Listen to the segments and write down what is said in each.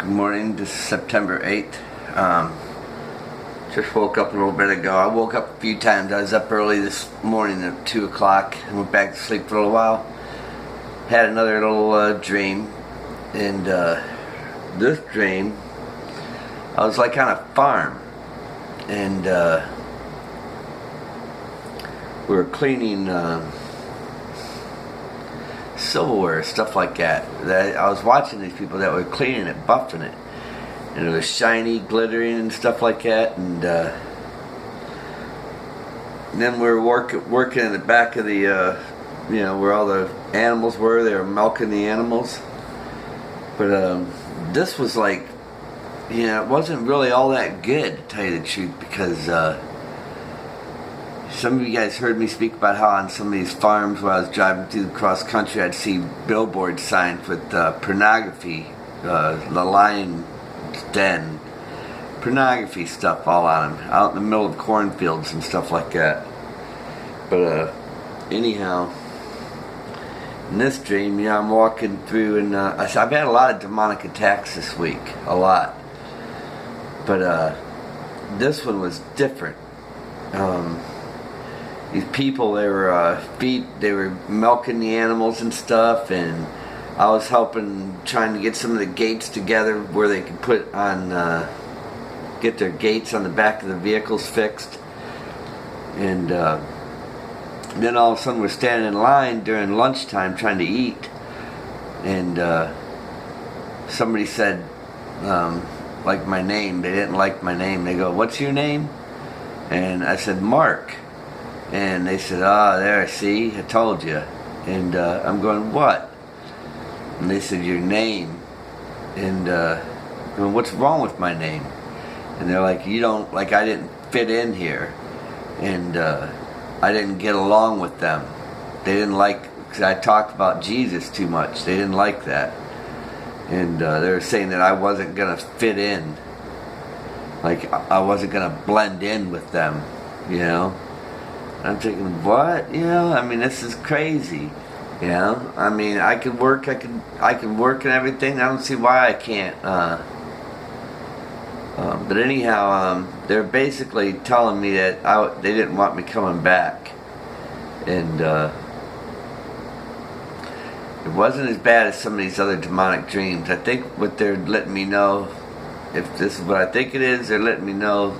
Good morning, this is September 8th. Just woke up a little bit ago. I woke up a few times. I was up early this morning at 2 o'clock and went back to sleep for a little while. Had another little dream, and this dream, I was like on a farm, and we were cleaning silverware, stuff like that. I was watching these people that were cleaning it, buffing it, and it was shiny, glittering, and stuff like that. And then we were working in the back of the, where all the animals were. They were milking the animals. But this was like, it wasn't really all that good, to tell you the truth, because some of you guys heard me speak about how on some of these farms where I was driving through the cross country, I'd see billboard signs with pornography, the lion's den, pornography stuff all on them, out in the middle of cornfields and stuff like that. But anyhow, in this dream, I'm walking through, and I've had a lot of demonic attacks this week, a lot. But this one was different. These people, they were milking the animals and stuff, and I was helping, trying to get some of the gates together where they could put on, get their gates on the back of the vehicles fixed. And then all of a sudden we're standing in line during lunchtime trying to eat, and somebody said, like my name. They didn't like my name. They go, "What's your name?" And I said, "Mark." And they said, there, see, I told you. And I'm going, "What?" And they said, "Your name." And I'm going, "What's wrong with my name?" And they're like, "You don't, like, I didn't fit in here. And I didn't get along with them. They didn't like, because I talked about Jesus too much. They didn't like that. And they were saying that I wasn't going to fit in. Like, I wasn't going to blend in with them, I'm thinking, what? I mean, this is crazy. I mean, I can work and everything. I don't see why I can't. But anyhow, they're basically telling me that they didn't want me coming back, and it wasn't as bad as some of these other demonic dreams. I think what they're letting me know, if this is what I think it is, they're letting me know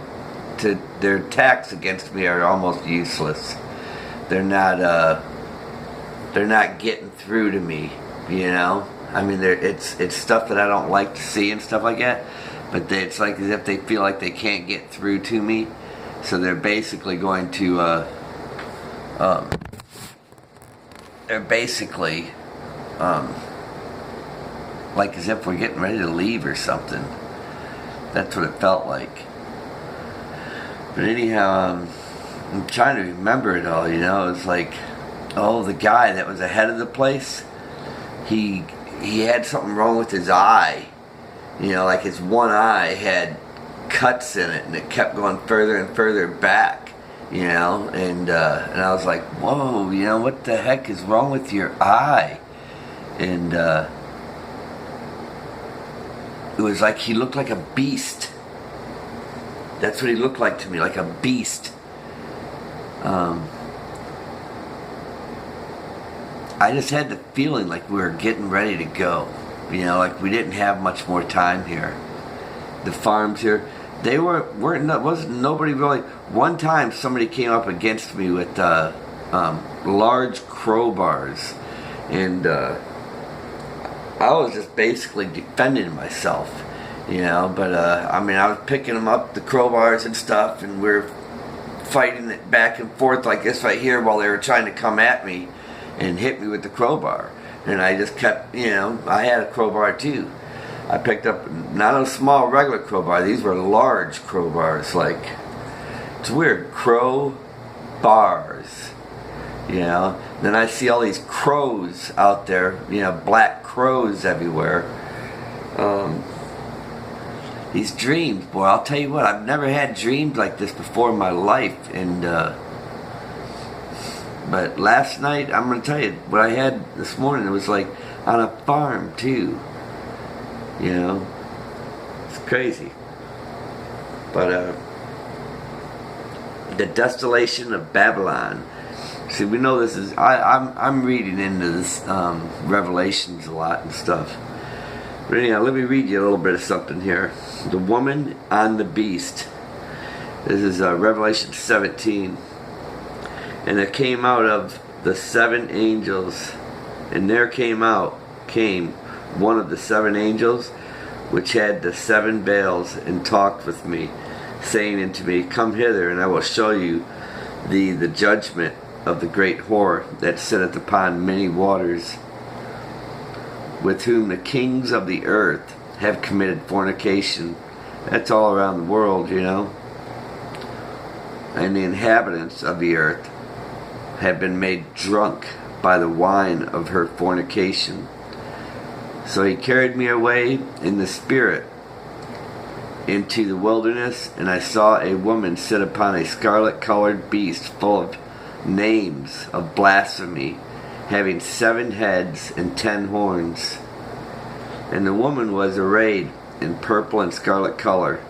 their attacks against me are almost useless. They're not getting through to me, I mean, it's stuff that I don't like to see and stuff like that, but it's like as if they feel like they can't get through to me, so they're basically going to like as if we're getting ready to leave or something. That's what it felt like. But anyhow, I'm trying to remember it all, It's like, the guy that was ahead of the place, he had something wrong with his eye. Like his one eye had cuts in it, and it kept going further and further back, and I was like, whoa, what the heck is wrong with your eye? And it was like he looked like a beast. That's what he looked like to me, like a beast. I just had the feeling like we were getting ready to go. Like we didn't have much more time here. The farms here, they wasn't nobody really. One time somebody came up against me with large crowbars, and I was just basically defending myself. But I mean, I was picking them up, the crowbars and stuff, and we're fighting it back and forth like this right here while they were trying to come at me and hit me with the crowbar. And I just kept, I had a crowbar too. I picked up not a small regular crowbar, these were large crowbars, like, it's weird, crowbars, Then I see all these crows out there, black crows everywhere. These dreams, boy, I'll tell you what, I've never had dreams like this before in my life, and but last night, I'm going to tell you, what I had this morning, it was like on a farm too, Crazy. But the desolation of Babylon. See, we know this is. I'm reading into this Revelations a lot and stuff. But anyhow, let me read you a little bit of something here. The woman on the beast. This is Revelation 17. And it came out of the 7 angels, and there came one of the 7 angels, which had the 7 veils, and talked with me, saying unto me, Come hither, and I will show you the judgment of the great whore that sitteth upon many waters, with whom the kings of the earth have committed fornication. That's all around the world, you know. And the inhabitants of the earth have been made drunk by the wine of her fornication. So he carried me away in the spirit into the wilderness, and I saw a woman sit upon a scarlet-colored beast full of names of blasphemy, having 7 heads and 10 horns. And the woman was arrayed in purple and scarlet color,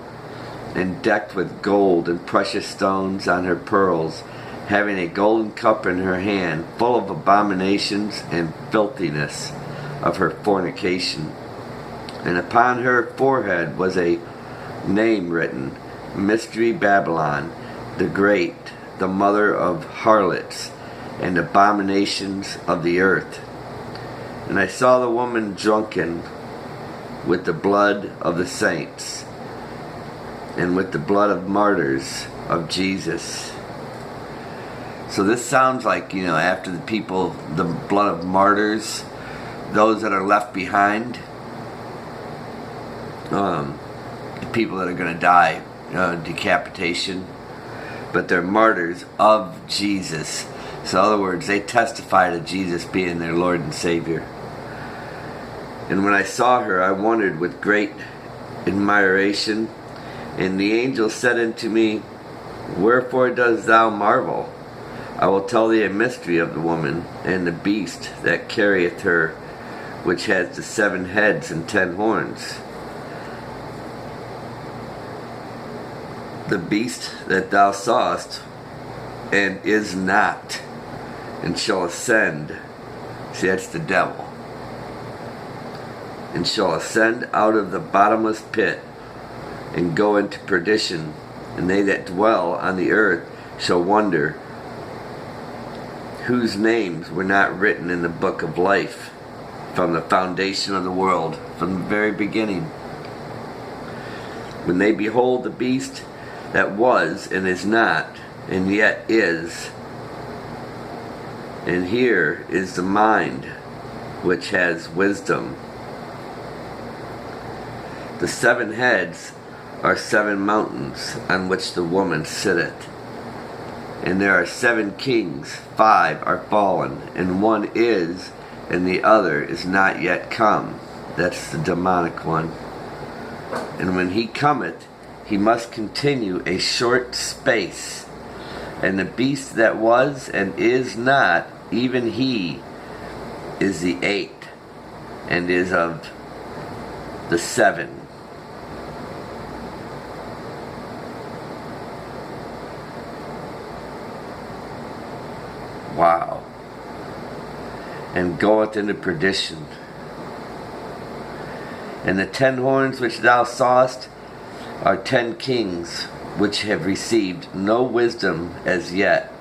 and decked with gold and precious stones on her pearls, having a golden cup in her hand, full of abominations and filthiness of her fornication. And upon her forehead was a name written, Mystery Babylon, the Great, the mother of harlots and abominations of the earth. And I saw the woman drunken with the blood of the saints, and with the blood of martyrs of Jesus. So this sounds like, you know, after the people, the blood of martyrs, those that are left behind, the people that are going to die, decapitation, but they're martyrs of Jesus. So in other words, they testify to Jesus being their Lord and Savior. And when I saw her, I wondered with great admiration. And the angel said unto me, Wherefore dost thou marvel? I will tell thee a mystery of the woman and the beast that carrieth her, which has the 7 heads and 10 horns. The beast that thou sawest, and is not, and shall ascend. See, that's the devil. And shall ascend out of the bottomless pit, and go into perdition, and they that dwell on the earth shall wonder, whose names were not written in the book of life from the foundation of the world, from the very beginning. When they behold the beast that was and is not, and yet is, and here is the mind which has wisdom. The 7 heads are 7 mountains on which the woman sitteth. And there are 7 kings, 5 are fallen, and 1 is, and the other is not yet come. That's the demonic one. And when he cometh, he must continue a short space. And the beast that was and is not, even he is the 8th, and is of the 7. Wow. And goeth into perdition. And the 10 horns which thou sawest are 10 kings, which have received no wisdom as yet,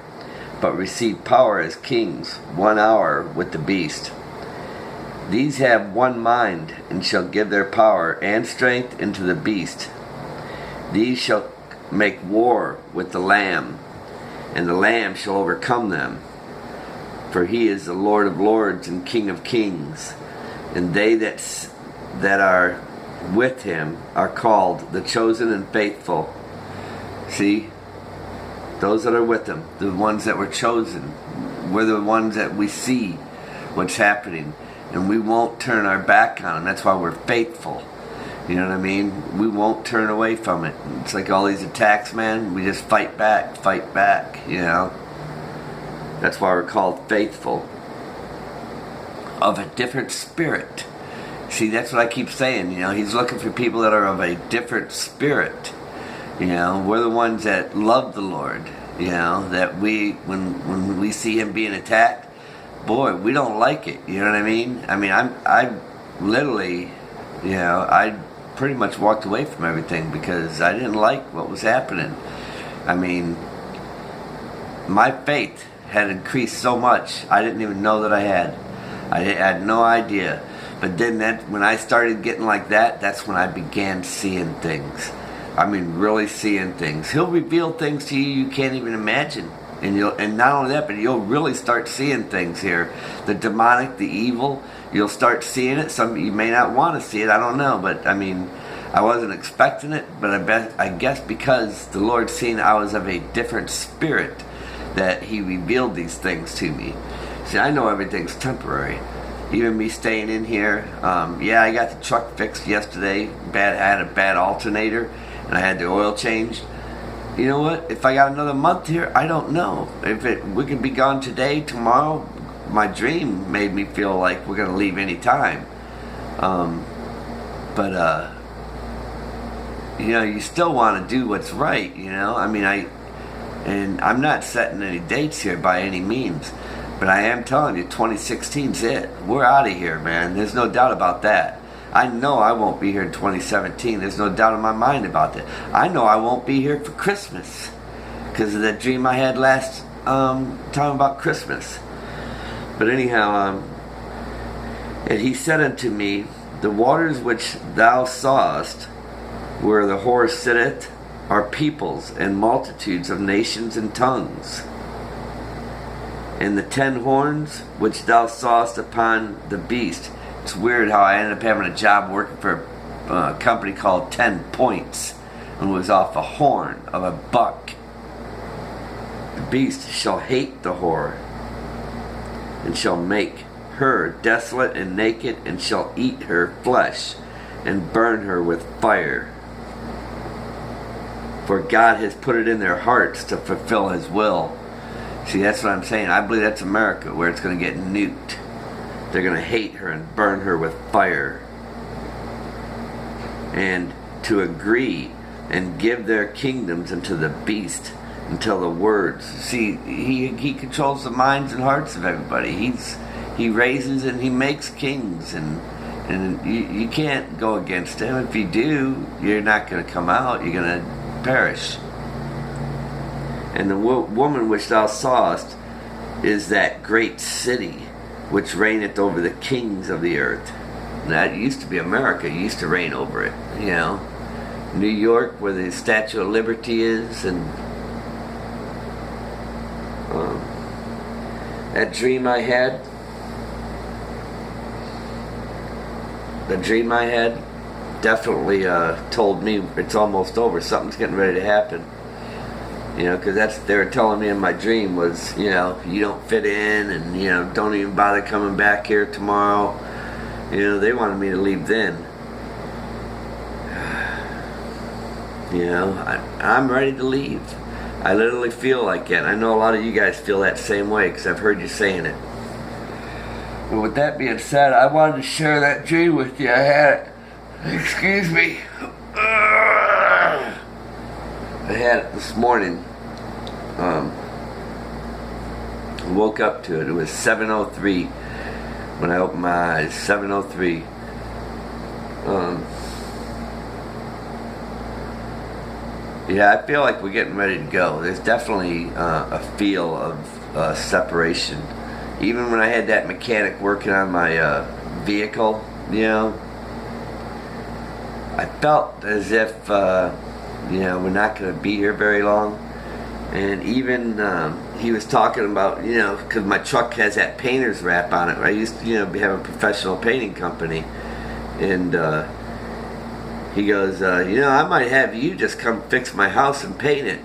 but receive power as kings 1 hour with the beast. These have one mind, and shall give their power and strength into the beast. These shall make war with the Lamb, and the Lamb shall overcome them. For he is the Lord of lords and King of kings, and they that are with him are called the chosen and faithful. See, those that are with him, the ones that were chosen, we're the ones that we see what's happening, and we won't turn our back on him. That's why we're faithful. You know what I mean? We won't turn away from it. It's like all these attacks, man. We just fight back, you know. That's why we're called faithful. Of a different spirit. See, that's what I keep saying. He's looking for people that are of a different spirit. We're the ones that love the Lord. That when we see him being attacked, boy, we don't like it. You know what I mean? I literally, I pretty much walked away from everything because I didn't like what was happening. My faith had increased so much I didn't even know that I had. I had no idea. But then when I started getting like that, that's when I began seeing things. Really seeing things. He'll reveal things to you can't even imagine. And not only that, but you'll really start seeing things here. The demonic, the evil, you'll start seeing it. Some you may not want to see it, I don't know. But I wasn't expecting it, but I guess because the Lord seen I was of a different spirit, that he revealed these things to me. See, I know everything's temporary. Even me staying in here. I got the truck fixed yesterday. I had a bad alternator, and I had the oil changed. You know what? If I got another month here, I don't know. We could be gone today, tomorrow. My dream made me feel like we're going to leave any time. You still want to do what's right, and I'm not setting any dates here by any means, but I am telling you, 2016's it. We're out of here, man. There's no doubt about that. I know I won't be here in 2017. There's no doubt in my mind about that. I know I won't be here for Christmas because of that dream I had last time about Christmas. But anyhow, and he said unto me, the waters which thou sawest, where the horse sitteth, are peoples and multitudes of nations and tongues. And the 10 horns which thou sawest upon the beast. It's weird how I ended up having a job working for a company called 10 Points, and was off a horn of a buck. The beast shall hate the whore, and shall make her desolate and naked, and shall eat her flesh, and burn her with fire. For God has put it in their hearts to fulfill his will. See, that's what I'm saying. I believe that's America, where it's going to get nuked. They're going to hate her and burn her with fire. And to agree and give their kingdoms unto the beast, until the words. See, he controls the minds and hearts of everybody. He raises and he makes kings, and you can't go against him. If you do, you're not going to come out. You're going to perish. And the woman which thou sawest is that great city which reigneth over the kings of the earth. And that used to be America. It used to reign over it. New York, where the Statue of Liberty is, and that dream I had. The dream I had definitely told me it's almost over. Something's getting ready to happen. Because that's they were telling me in my dream was, you don't fit in, and don't even bother coming back here tomorrow. They wanted me to leave then. I'm ready to leave. I literally feel like it. I know a lot of you guys feel that same way because I've heard you saying it. But with that being said, I wanted to share that dream with you. I had it. Excuse me. I had it this morning. Woke up to it. It was 7:03 when I opened my eyes. 7:03. I feel like we're getting ready to go. There's definitely a feel of separation. Even when I had that mechanic working on my vehicle, I felt as if we're not going to be here very long. And even he was talking about, because my truck has that painter's wrap on it. I used to, have a professional painting company. And he goes, I might have you just come fix my house and paint it.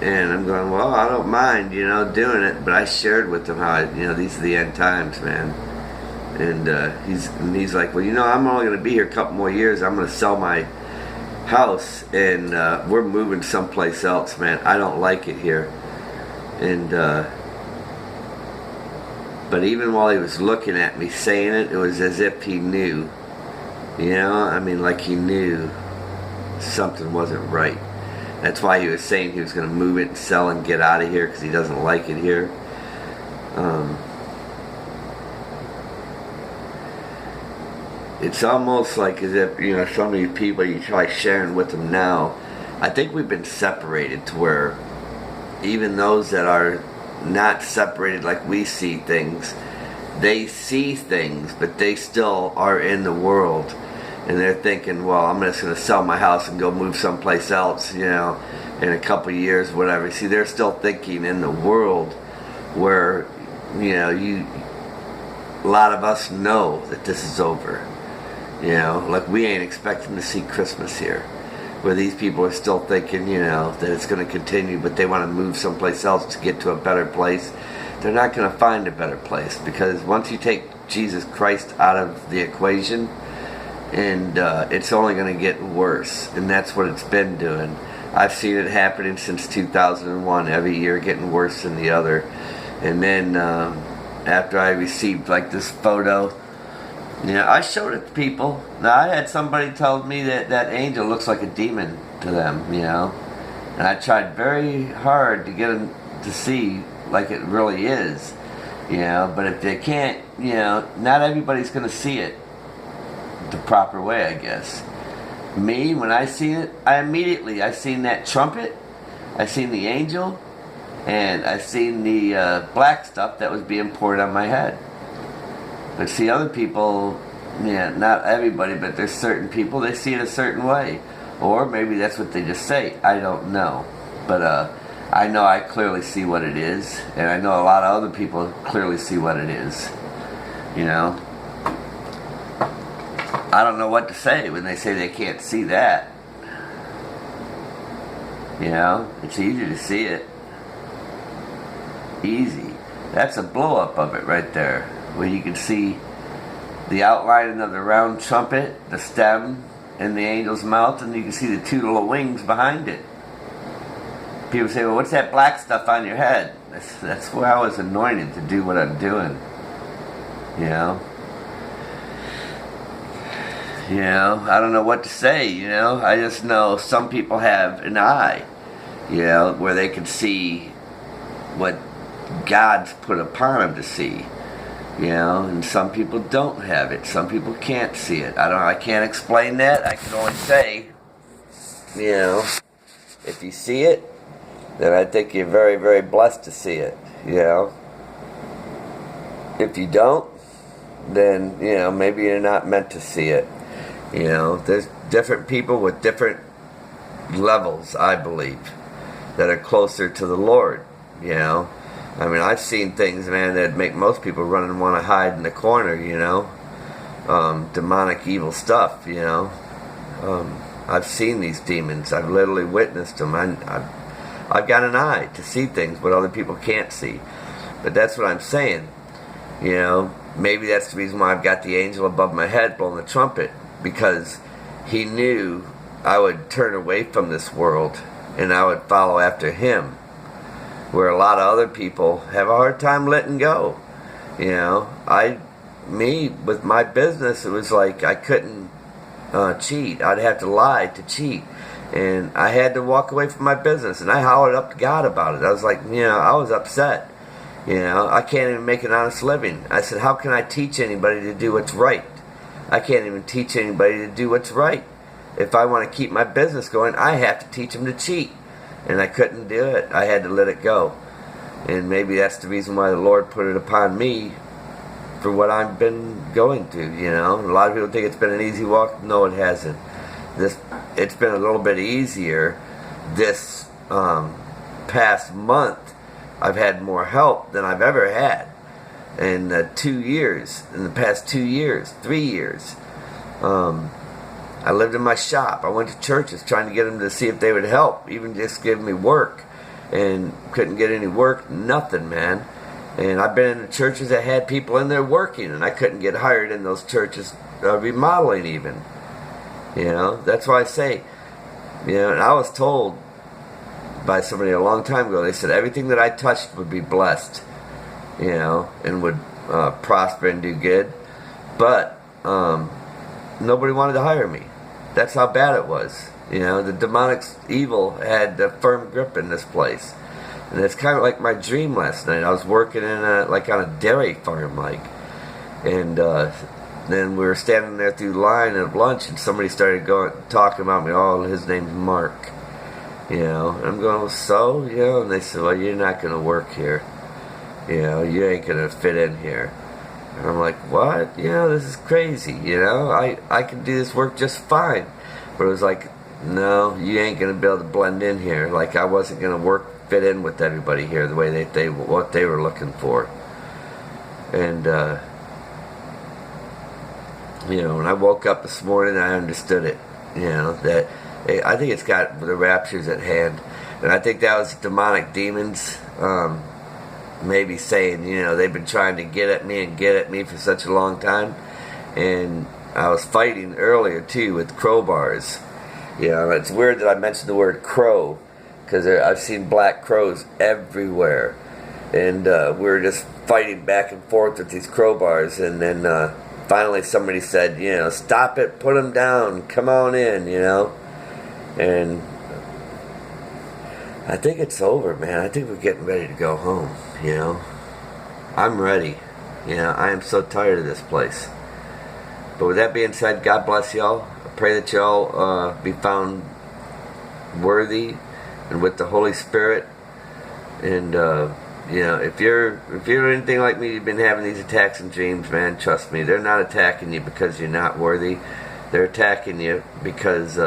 And I'm going, well, I don't mind, doing it. But I shared with him how, these are the end times, man. And he's like, well, I'm only going to be here a couple more years. I'm going to sell my house, and we're moving someplace else, man. I don't like it here. And but even while he was looking at me saying it, it was as if he knew You know, I mean, like he knew something wasn't right. That's why he was saying he was going to move it and sell and get out of here because he doesn't like it here. It's almost like as if, you know, some of these people you try sharing with them now. I think we've been separated to where even those that are not separated like we see things, they see things, but they still are in the world. And they're thinking, well, I'm just going to sell my house and go move someplace else, you know, in a couple of years, whatever. See, they're still thinking in the world where, you know, a lot of us know that this is over. You know, like we ain't expecting to see Christmas here. Where these people are still thinking, you know, that it's going to continue, but they want to move someplace else to get to a better place. They're not going to find a better place, because once you take Jesus Christ out of the equation, and it's only going to get worse, and that's what it's been doing. I've seen it happening since 2001, every year getting worse than the other. And then after I received like this photo, you know, I showed it to people. Now I had somebody tell me that that angel looks like a demon to them, you know, and I tried very hard to get them to see like it really is, you know. But if they can't, you know, not everybody's going to see it the proper way, I guess. Me, when I seen it, I seen that trumpet, I seen the angel, and I seen the black stuff that was being poured on my head. But see, other people, yeah, not everybody, but there's certain people, they see it a certain way. Or maybe that's what they just say. I don't know. But I know I clearly see what it is, and I know a lot of other people clearly see what it is. You know? I don't know what to say when they say they can't see that. You know? It's easy to see it. Easy. That's a blow-up of it right there, where you can see the outlining of the round trumpet, the stem, and the angel's mouth, and you can see the two little wings behind it. People say, well, what's that black stuff on your head? That's where I was anointed to do what I'm doing. You know? You know, I don't know what to say, you know? I just know some people have an eye, you know, where they can see what God's put upon them to see. You know, and some people don't have it. Some people can't see it. I can't explain that. I can only say, you know, if you see it, then I think you're very, very blessed to see it. You know, if you don't, then, you know, maybe you're not meant to see it. You know, there's different people with different levels, I believe, that are closer to the Lord. You know, I mean, I've seen things, man, that make most people run and want to hide in the corner, you know. Demonic, evil stuff, you know. I've seen these demons. I've literally witnessed them. I've got an eye to see things what other people can't see. But that's what I'm saying. You know, maybe that's the reason why I've got the angel above my head blowing the trumpet. Because he knew I would turn away from this world and I would follow after him. Where a lot of other people have a hard time letting go. You know, with my business, it was like I couldn't cheat. I'd have to lie to cheat. And I had to walk away from my business. And I hollered up to God about it. I was like, you know, I was upset. You know, I can't even make an honest living. I said, how can I teach anybody to do what's right? I can't even teach anybody to do what's right. If I want to keep my business going, I have to teach them to cheat. And I couldn't do it. I had to let it go. And maybe that's the reason why the Lord put it upon me for what I've been going through, you know. A lot of people think it's been an easy walk. No, it hasn't. It's been a little bit easier. This past month, I've had more help than I've ever had. In the past 2 years, 3 years. I lived in my shop. I went to churches trying to get them to see if they would help, even just give me work. And couldn't get any work, nothing, man. And I've been in the churches that had people in there working, and I couldn't get hired in those churches, remodeling even. You know, that's why I say, you know, and I was told by somebody a long time ago, they said everything that I touched would be blessed, you know, and would prosper and do good. But, nobody wanted to hire me. That's how bad it was. You know, the demonic evil had a firm grip in this place. And it's kind of like my dream last night. I was working in on a dairy farm, and then we were standing there through the line at lunch, and somebody started talking about me. Oh, his name's Mark. You know, and I'm going, so, you know, and they said, well, you're not going to work here. You know, you ain't going to fit in here. And I'm like, what? You know, this is crazy. You know, I can do this work just fine. But it was like, no, you ain't going to be able to blend in here. Like, I wasn't going to fit in with everybody here the way what they were looking for. And, you know, when I woke up this morning, I understood it. You know, that I think it's got the rapture's at hand. And I think that was demonic demons, maybe saying, you know, they've been trying to get at me for such a long time. And I was fighting earlier, too, with crowbars. You know, it's weird that I mentioned the word crow, because I've seen black crows everywhere. And we were just fighting back and forth with these crowbars. And then finally somebody said, you know, stop it, put them down, come on in, you know. And I think it's over, man. I think we're getting ready to go home, you know. I'm ready. You know, I am so tired of this place. But with that being said, God bless y'all. I pray that y'all be found worthy and with the Holy Spirit. And, you know, if you're anything like me, you've been having these attacks and dreams, man, trust me, they're not attacking you because you're not worthy. They're attacking you because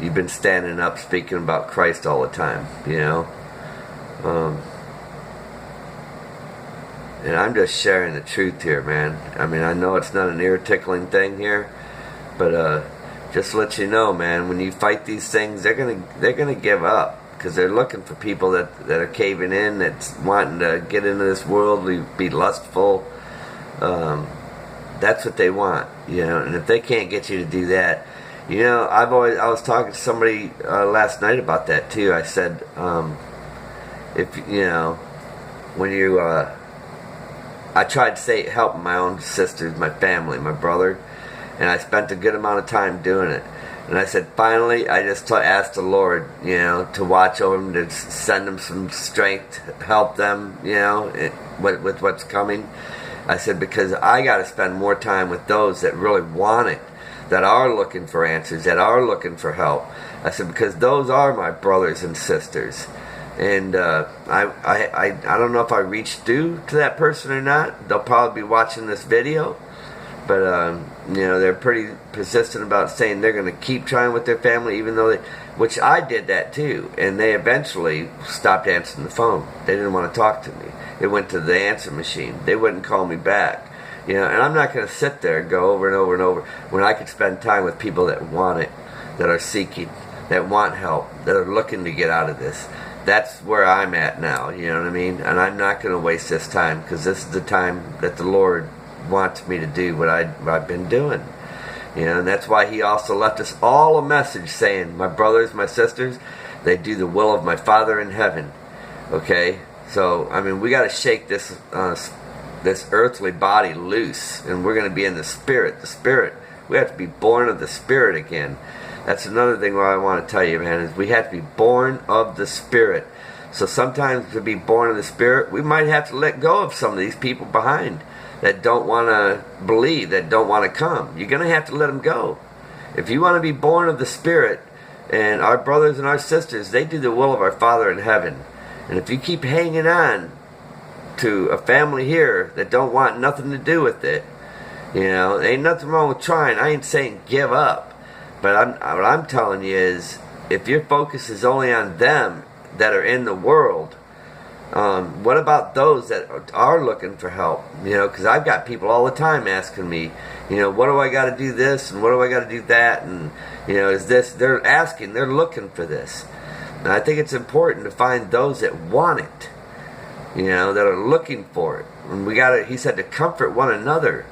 you've been standing up speaking about Christ all the time, you know. And I'm just sharing the truth here, man. I mean, I know it's not an ear-tickling thing here, but just to let you know, man, when you fight these things, they're gonna give up, because they're looking for people that are caving in, that's wanting to get into this world, be lustful. That's what they want, you know. And if they can't get you to do that, you know, I was talking to somebody last night about that too. I said, if you know, when you I tried to help my own sisters, my family, my brother, and I spent a good amount of time doing it. And I said, finally, I just asked the Lord, you know, to watch over them, to send them some strength, help them, you know, with what's coming. I said, because I got to spend more time with those that really want it, that are looking for answers, that are looking for help. I said, because those are my brothers and sisters. And I don't know if I reached through to that person or not. They'll probably be watching this video. But, you know, they're pretty persistent about saying they're going to keep trying with their family, even though which I did that too. And they eventually stopped answering the phone. They didn't want to talk to me. It went to the answer machine. They wouldn't call me back. You know, and I'm not going to sit there and go over and over and over when I could spend time with people that want it, that are seeking, that want help, that are looking to get out of this. That's where I'm at now, you know what I mean? And I'm not going to waste this time, because this is the time that the Lord wants me to do what I've been doing. You know, and that's why he also left us all a message saying, my brothers, my sisters, they do the will of my Father in heaven. Okay? So, I mean, we got to shake this earthly body loose, and we're going to be in the Spirit. The Spirit. We have to be born of the Spirit again. That's another thing what I want to tell you, man, is we have to be born of the Spirit. So sometimes to be born of the Spirit, we might have to let go of some of these people behind that don't want to believe, that don't want to come. You're going to have to let them go. If you want to be born of the Spirit, and our brothers and our sisters, they do the will of our Father in heaven. And if you keep hanging on to a family here that don't want nothing to do with it, you know, ain't nothing wrong with trying. I ain't saying give up. But what I'm telling you is, if your focus is only on them that are in the world, what about those that are looking for help? You know, because I've got people all the time asking me, you know, what do I got to do this, and what do I got to do that, and, you know, is this, they're asking, they're looking for this. And I think it's important to find those that want it, you know, that are looking for it. And we got to, he said, to comfort one another.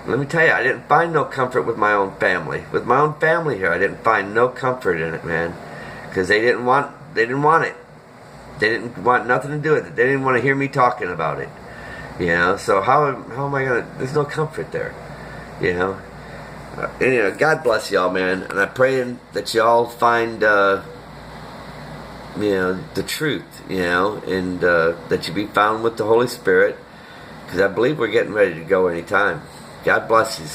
Let me tell you, I didn't find no comfort with my own family. With my own family here, I didn't find no comfort in it, man. Because they didn't want it. They didn't want nothing to do with it. They didn't want to hear me talking about it. You know, so how am I going to, there's no comfort there. You know. Anyway, God bless y'all, man, and I pray that y'all find the truth, and that you be found with the Holy Spirit, because I believe we're getting ready to go anytime. God bless you.